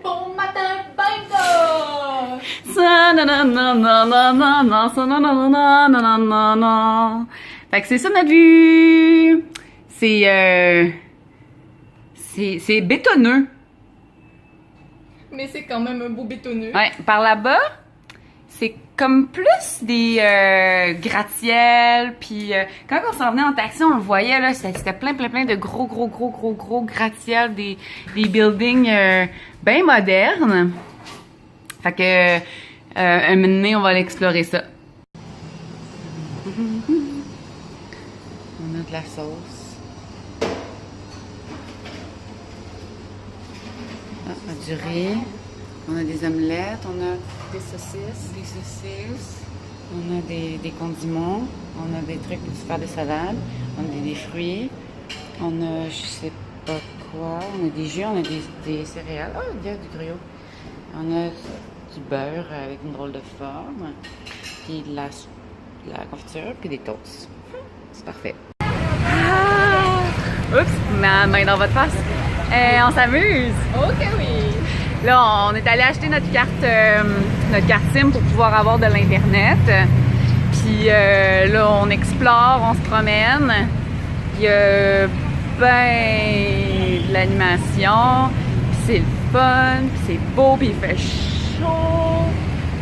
Bon matin, bingo! Fait que c'est ça notre vue. C'est bétonneux. Mais c'est quand même un beau bétonneux. Ouais, par là-bas, c'est comme plus des gratte-ciels. Puis quand on s'en venait en taxi, on le voyait là, c'était plein de gros gratte-ciels, des buildings bien modernes. Fait que un moment donné, on va aller explorer ça. On a de la sauce. Du riz. On a des omelettes, on a Des saucisses. on a des condiments, on a des trucs pour se faire des salades, on a des fruits, on a je sais pas quoi, on a des jus, on a des céréales. Ah, il y a du griot. On a du beurre avec une drôle de forme, puis de la confiture, puis des toasts. C'est parfait. Ah! Oups, ma main dans votre face. On s'amuse! Ok, oui! Là, on est allé acheter notre carte SIM pour pouvoir avoir de l'Internet. Puis là, on explore, on se promène. Il y a de l'animation. Puis c'est le fun, puis c'est beau, puis il fait chaud.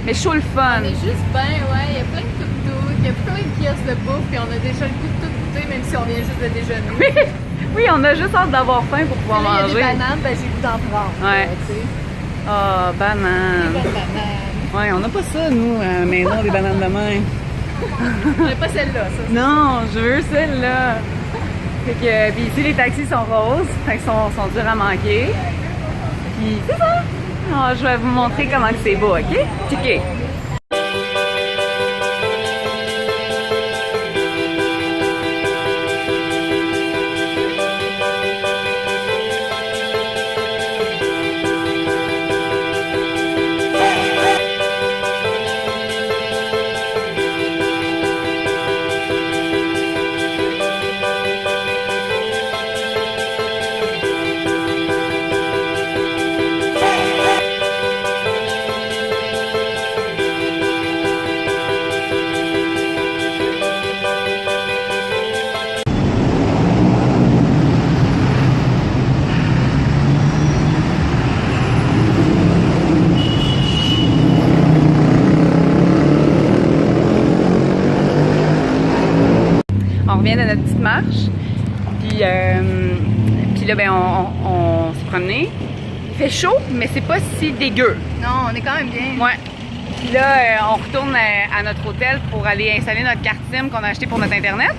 Mais chaud le fun. On est juste ouais, il y a plein de tuk-tuk, il y a plein de kiosques de bouffe, puis on a déjà le goût de tout goûter, même si on vient juste de déjeuner. Oui, on a juste hâte d'avoir faim pour pouvoir manger. Il y a des bananes, ben j'ai le goût d'en prendre. Ouais. Ah, oh, banane. Des bonnes bananes. Ouais, on n'a pas ça, nous, à la maison, des bananes de main. On n'a pas celle-là, ça. Non, je veux celle-là. Fait que, puis ici, les taxis sont roses, fait qu'ils sont durs à manquer. Puis c'est ça. Alors, je vais vous montrer comment c'est beau, OK? Checkez. On revient de notre petite marche, puis là, ben, on s'est promené. Il fait chaud, mais c'est pas si dégueu. Non, on est quand même bien. Ouais. Puis là, on retourne à notre hôtel pour aller installer notre carte SIM qu'on a acheté pour notre Internet.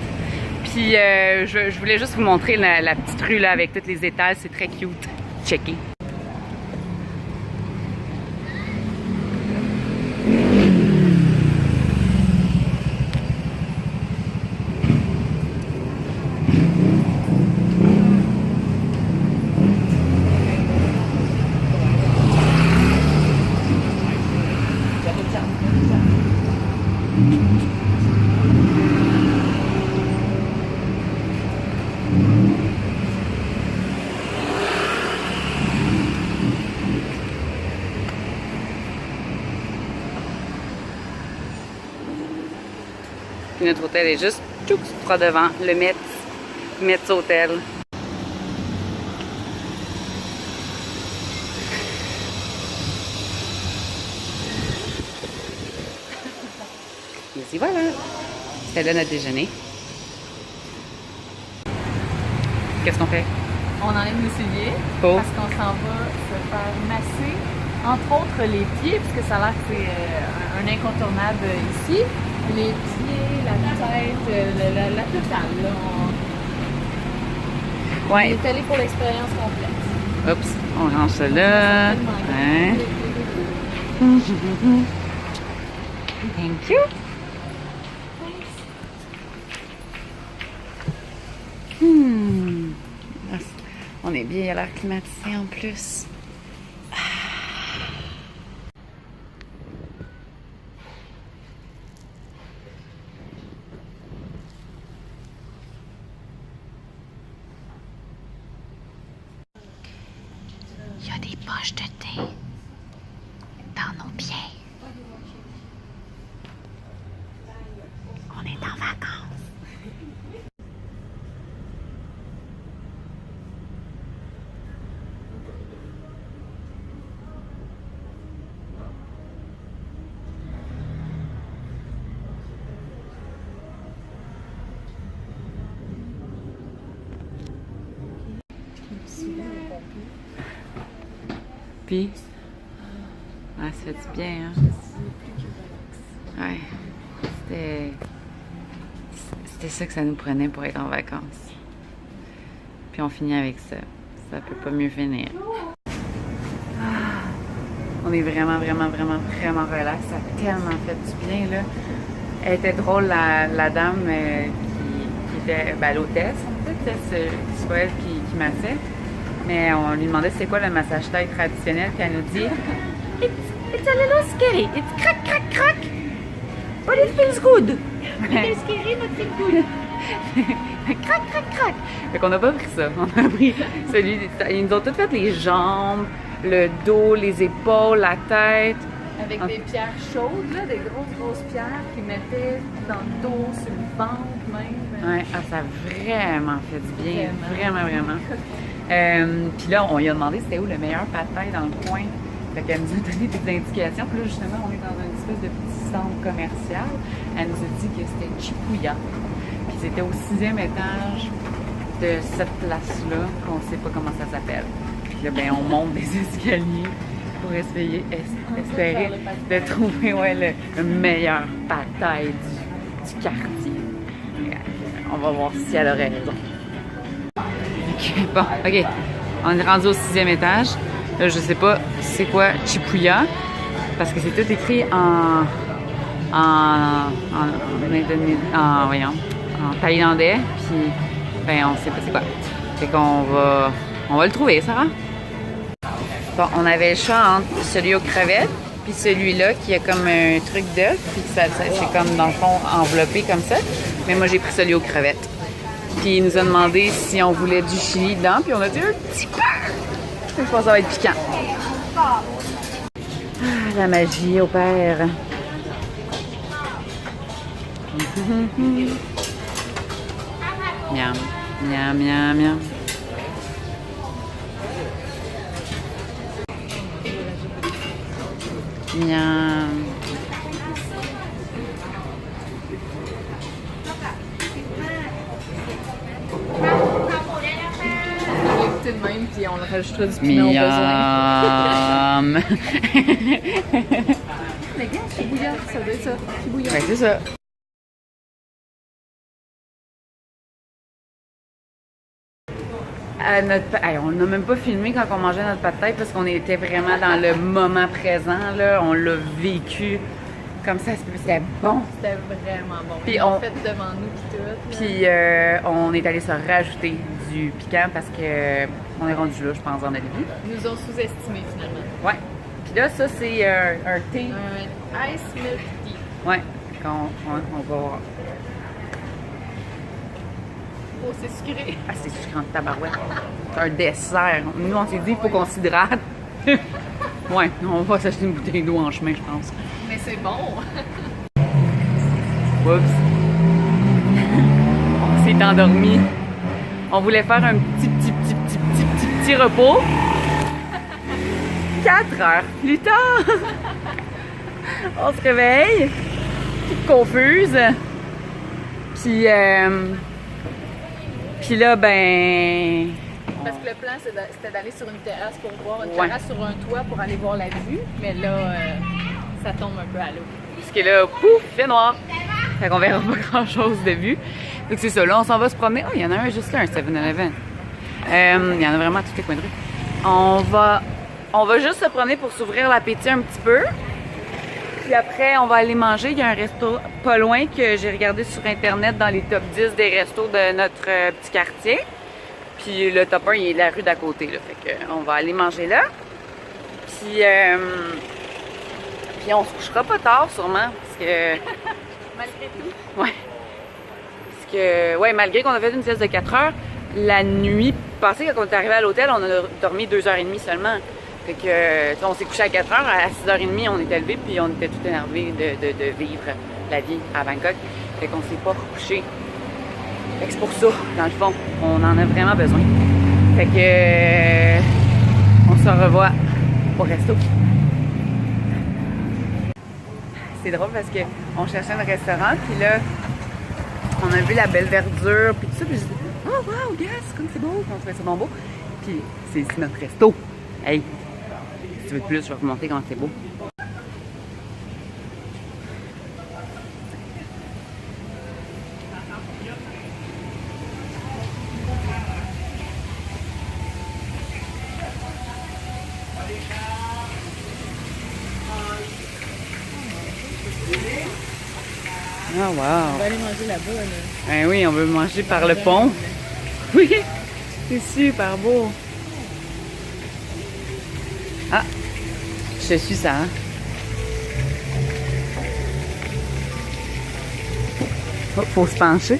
Puis je voulais juste vous montrer la petite rue là avec toutes les étals, c'est très cute. Checkez. Puis notre hôtel est juste tout droit devant, le Metz Hôtel. Et voilà, c'était là notre déjeuner. Qu'est-ce qu'on fait? On enlève nos souliers Oh. parce qu'on s'en va se faire masser, entre autres les pieds, puisque ça a l'air que c'est un incontournable ici. Les pieds, la tête, la totale. Là, on Ouais. est allé pour l'expérience complète. Oups, on range ça là. Hein? Thank you. On est bien à l'air climatisé en plus. Il y a des pommes. roches de thé dans nos pieds. On est en vacances. Puis, ça fait du bien, hein? Ouais. C'était ça que ça nous prenait pour être en vacances. Puis on finit avec ça. Ça peut pas mieux finir. On est vraiment relax. Ça a tellement fait du bien, là. Elle était drôle, la dame qui était l'hôtesse, en fait. C'est pas elle qui massait. Mais on lui demandait c'est quoi le massage taille traditionnel, puis elle nous dit It's a little scary, it's crack, crack, crack, but it feels good. It is scary, but it's good. Crac, crac, crac. Fait qu'on n'a pas pris ça. On a pris celui. Ils nous ont tout fait les jambes, le dos, les épaules, la tête. Avec des pierres chaudes, là, des grosses pierres qu'ils mettaient dans le dos, sur le ventre même. Ouais, ça a vraiment fait du bien. Vraiment. Puis là, on lui a demandé c'était où le meilleur pad thai dans le coin. Fait qu'elle nous a donné des indications. Puis là, justement, on est dans une espèce de petit centre commercial. Elle nous a dit que c'était Chipuya. Puis c'était au 6e étage de cette place-là, qu'on ne sait pas comment ça s'appelle. Puis là, ben, on monte des escaliers pour espérer de trouver le meilleur pad thai du quartier. On va voir si elle a raison. Bon, ok. On est rendu au 6e étage. Là, je sais pas c'est quoi Chipuya, parce que c'est tout écrit en thaïlandais, puis ben on sait pas c'est quoi. Fait qu'on va le trouver, Sarah. Bon, on avait le choix entre celui aux crevettes, puis celui-là qui a comme un truc d'œuf, puis c'est comme dans le fond enveloppé comme ça. Mais moi j'ai pris celui aux crevettes. Puis il nous a demandé si on voulait du chili dedans, puis on a dit un petit peu. Je pense que ça va être piquant. Ah, la magie opère. Miam, miam, miam, miam. Miam. De même, puis on rajoutera du piment au besoin. Mais regarde, Shibuya, ça doit être ça. Shibuya. Ouais, c'est ça. On n'a même pas filmé quand on mangeait notre pad thai parce qu'on était vraiment dans le moment présent. Là. On l'a vécu comme ça. C'était bon. C'était vraiment bon. Puis Ils l'ont fait devant nous puis tout. Puis on est allé se rajouter du piquant parce que on est rendu là, je pense, en Olivier. Ils nous ont sous-estimés finalement. Ouais. Puis là, ça, c'est un thé. Un ice milk tea. Ouais. On va voir. Oh, c'est sucré. Ah, c'est sucré en tabarouette. C'est un dessert. Nous, on s'est dit, il faut qu'on s'hydrate. Ouais, on va s'acheter une bouteille d'eau en chemin, je pense. Mais c'est bon. Oups. On s'est endormi. On voulait faire un petit repos. 4 heures plus tard. On se réveille. Toute confuse. Puis là, ben... Parce que le plan, c'était d'aller sur une terrasse pour voir une terrasse sur un toit pour aller voir la vue. Mais là, ça tombe un peu à l'eau. Parce que là, pouf, il fait noir. Fait qu'on verra pas grand-chose de vue. Donc c'est ça, là, on s'en va se promener. Oh, il y en a un juste là, un 7-Eleven. Il y en a vraiment à tous les coins de rue. On va juste se promener pour s'ouvrir l'appétit un petit peu. Puis après, on va aller manger. Il y a un resto pas loin que j'ai regardé sur Internet dans les top 10 des restos de notre petit quartier. Puis le top 1, il est de la rue d'à côté. Là. Fait que on va aller manger là. Puis on se couchera pas tard sûrement. Parce que... Malgré tout. Ouais. Parce que, ouais, malgré qu'on a fait une sieste de 4 heures, la nuit passée, quand on est arrivé à l'hôtel, on a dormi 2h30 seulement. Fait que, on s'est couché à 4 heures, à 6h30, on était levés, puis on était tout énervés de vivre la vie à Bangkok. Fait qu'on s'est pas recouché. Fait que c'est pour ça, dans le fond, on en a vraiment besoin. Fait que, on se revoit au resto. C'est drôle parce que on cherchait un restaurant, puis là, on a vu la belle verdure, puis tout ça, puis je dis, oh wow, yes, comme c'est beau, on trouvait ça bon beau. Puis c'est ici notre resto. Hey, si tu veux de plus, je vais vous montrer comment c'est beau. Ah, wow! On va aller manger là-bas, là. Ben oui, on veut manger par le pont. Oui, c'est super beau. Ah, je suis ça. Hein? Oh, faut se pencher.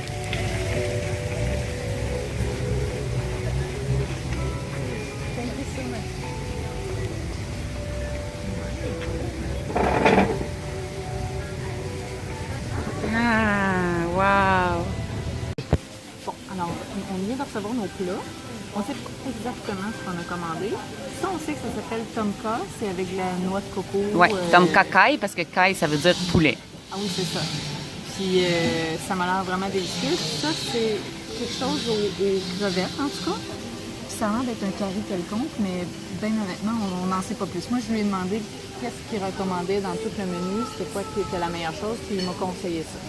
Ah, wow! Bon, alors, on vient de recevoir nos plats. On sait pas exactement ce qu'on a commandé. Ça, on sait que ça s'appelle tomka, c'est avec la noix de coco. Ouais, tomka kai, parce que kai, ça veut dire poulet. Ah oui, c'est ça. Puis ça m'a l'air vraiment délicieux. Ça, c'est quelque chose aux crevettes, en tout cas. Puis ça a l'air d'être un curry quelconque, mais bien honnêtement, on n'en sait pas plus. Moi, je lui ai demandé qu'est-ce qu'il recommandait dans tout le menu, c'était quoi qui était la meilleure chose, puis il m'a conseillé ça.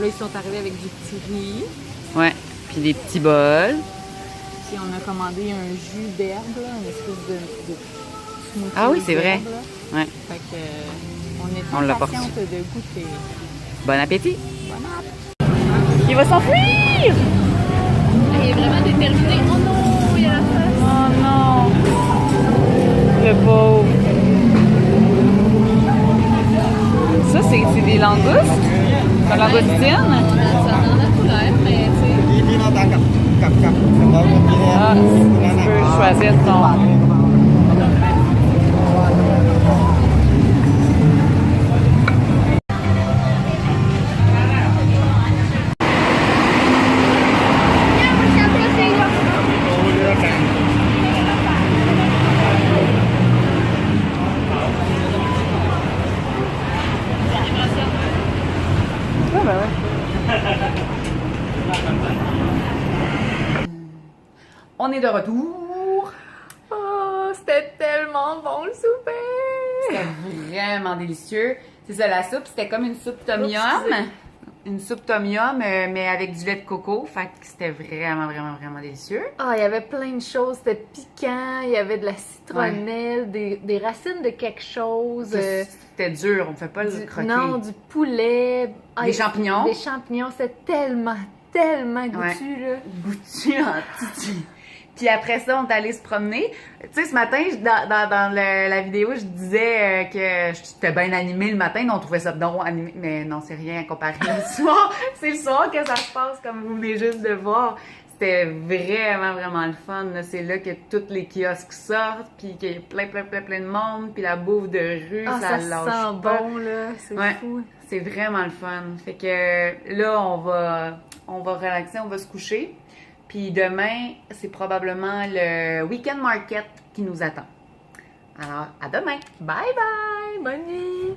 Là, ils sont arrivés avec du petit riz. Ouais, puis des petits bols. Puis on a commandé un jus d'herbe, là, une espèce de smoothie. Ah oui, c'est vrai. d'herbe, là. Ouais. Fait que on On l'a est pas impatiente de goûter. Bon appétit! Bon appétit! Il va s'enfuir! Il est vraiment déterminé. Oh non, il y a la face. Oh non! Le pauvre! Ça, c'est des langoustes? Des langoustines? Ça en a couleur, mais tu sais. Ah, tu peux choisir ton... Ah, ben ouais. On est de retour. Oh, c'était tellement bon le souper! C'était vraiment délicieux. C'est ça, la soupe, c'était comme une soupe tom yum. Une soupe tom yum, mais avec du lait de coco. Fait que c'était vraiment, vraiment, vraiment délicieux. Ah, il y avait plein de choses. C'était piquant, il y avait de la citronnelle, des racines de quelque chose. C'était dur, on ne fait pas le croquer. Non, du poulet. Des champignons. Des champignons, c'était tellement goûtu, là. Goûtu en titi. Puis après ça, on est allé se promener. Tu sais, ce matin, dans la vidéo, je disais que j'étais bien animée le matin. On trouvait ça donc animé. Mais non, c'est rien comparé au soir. C'est le soir que ça se passe, comme vous venez juste de voir. C'était vraiment, vraiment le fun. C'est là que tous les kiosques sortent, puis qu'il y a plein de monde, puis la bouffe de rue, ça lâche sent pas. bon, là. C'est fou. C'est vraiment le fun. Fait que là, on va relaxer, on va se coucher. Puis demain, c'est probablement le week-end market qui nous attend. Alors, à demain! Bye bye! Bonne nuit!